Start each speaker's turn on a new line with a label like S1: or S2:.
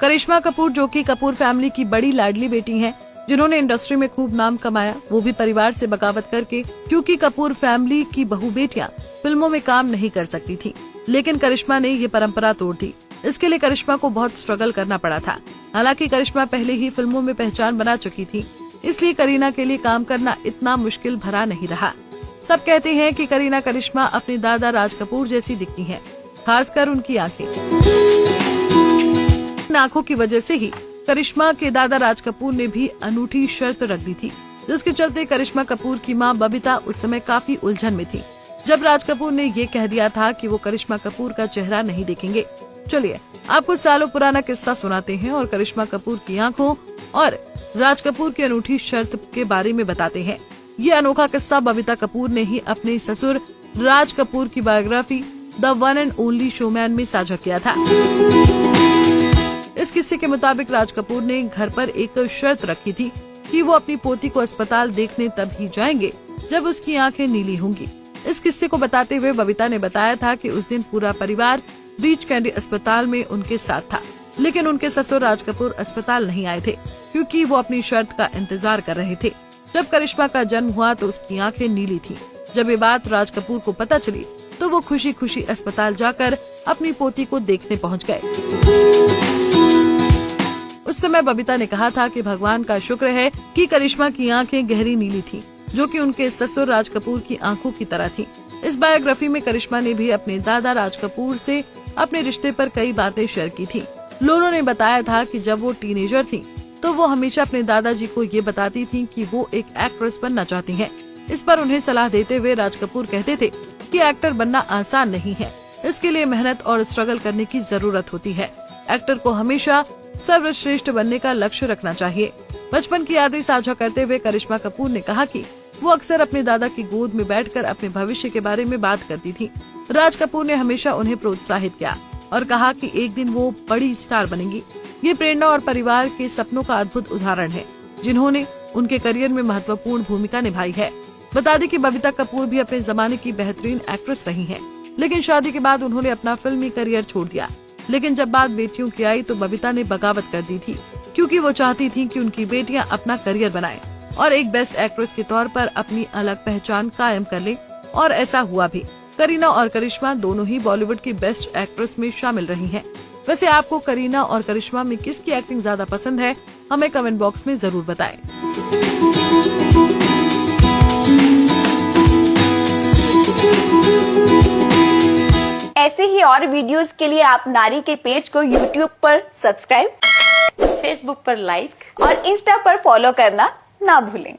S1: करिश्मा कपूर, जो कि कपूर फैमिली की बड़ी लाडली बेटी हैं, जिन्होंने इंडस्ट्री में खूब नाम कमाया, वो भी परिवार से बगावत करके, क्योंकि कपूर फैमिली की बहू बेटियां फिल्मों में काम नहीं कर सकती थी। लेकिन करिश्मा ने ये परंपरा तोड़ दी। इसके लिए करिश्मा को बहुत स्ट्रगल करना पड़ा था। हालांकि करिश्मा पहले ही फिल्मों में पहचान बना चुकी थी, इसलिए करीना के लिए काम करना इतना मुश्किल भरा नहीं रहा। सब कहते हैं कि करीना करिश्मा अपने दादा राज कपूर जैसी दिखती हैं, खासकर उनकी आंखें। इन आंखों की वजह से ही करिश्मा के दादा राज कपूर ने भी अनूठी शर्त रख दी थी, जिसके चलते करिश्मा कपूर की मां बबीता उस समय काफी उलझन में थी, जब राज कपूर ने ये कह दिया था कि वो करिश्मा कपूर का चेहरा नहीं देखेंगे। चलिए आपको सालों पुराना किस्सा सुनाते हैं और करिश्मा कपूर की आंखों और राज कपूर की अनूठी शर्त के बारे में बताते हैं। ये अनोखा किस्सा बबीता कपूर ने ही अपने ससुर राज कपूर की biography the one and only showman में साझा किया था। इस किस्से के मुताबिक राज कपूर ने घर पर एक शर्त रखी थी कि वो अपनी पोती को अस्पताल देखने तब ही जाएंगे जब उसकी आंखें नीली होंगी। इस किस्से को बताते हुए बबीता ने बताया था कि उस दिन पूरा परिवार ब्रीच कैंडी अस्पताल में उनके साथ था, लेकिन उनके ससुर राज कपूर अस्पताल नहीं आए थे, क्योंकि वो अपनी शर्त का इंतजार कर रहे थे। जब करिश्मा का जन्म हुआ तो उसकी आंखें नीली थी। जब ये बात राज कपूर को पता चली तो वो खुशी खुशी अस्पताल जाकर अपनी पोती को देखने पहुंच गए। उस समय बबीता ने कहा था कि भगवान का शुक्र है कि करिश्मा की आंखें गहरी नीली थी, जो कि उनके ससुर राज कपूर की आंखों की तरह थी। इस बायोग्राफी में करिश्मा ने भी अपने दादा राज कपूर से अपने रिश्ते पर कई बातें शेयर की थी। लोगों ने बताया था कि जब वो टीनेजर थी तो वो हमेशा अपने दादाजी को ये बताती थी कि वो एक एक्ट्रेस बनना चाहती हैं। इस पर उन्हें सलाह देते हुए राज कपूर कहते थे कि एक्टर बनना आसान नहीं है, इसके लिए मेहनत और स्ट्रगल करने की जरूरत होती है। एक्टर को हमेशा सर्वश्रेष्ठ बनने का लक्ष्य रखना चाहिए। बचपन की यादें साझा करते हुए करिश्मा कपूर ने कहा कि वो अक्सर अपने दादा की गोद में बैठकर अपने भविष्य के बारे में बात करती थी। राज कपूर ने हमेशा उन्हें प्रोत्साहित किया और कहा कि एक दिन वो बड़ी स्टार बनेंगी। ये प्रेरणा और परिवार के सपनों का अद्भुत उदाहरण है, जिन्होंने उनके करियर में महत्वपूर्ण भूमिका निभाई है। बता दें कि बबीता कपूर भी अपने जमाने की बेहतरीन एक्ट्रेस रही हैं, लेकिन शादी के बाद उन्होंने अपना फिल्मी करियर छोड़ दिया। लेकिन जब बात बेटियों की आई तो बबीता ने बगावत कर दी थी, क्योंकि वो चाहती थी कि उनकी बेटियां अपना करियर बनाएं और एक बेस्ट एक्ट्रेस के तौर पर अपनी अलग पहचान कायम कर लें, और ऐसा हुआ भी। करीना और करिश्मा दोनों ही बॉलीवुड की बेस्ट एक्ट्रेस में शामिल रही हैं। वैसे आपको करीना और करिश्मा में किसकी एक्टिंग ज्यादा पसंद है, हमें कमेंट बॉक्स में जरूर बताएं।
S2: ऐसे ही और वीडियोस के लिए आप नारी के पेज को YouTube पर सब्सक्राइब,
S3: फेसबुक पर लाइक
S2: और इंस्टा पर फॉलो करना ना भूलें।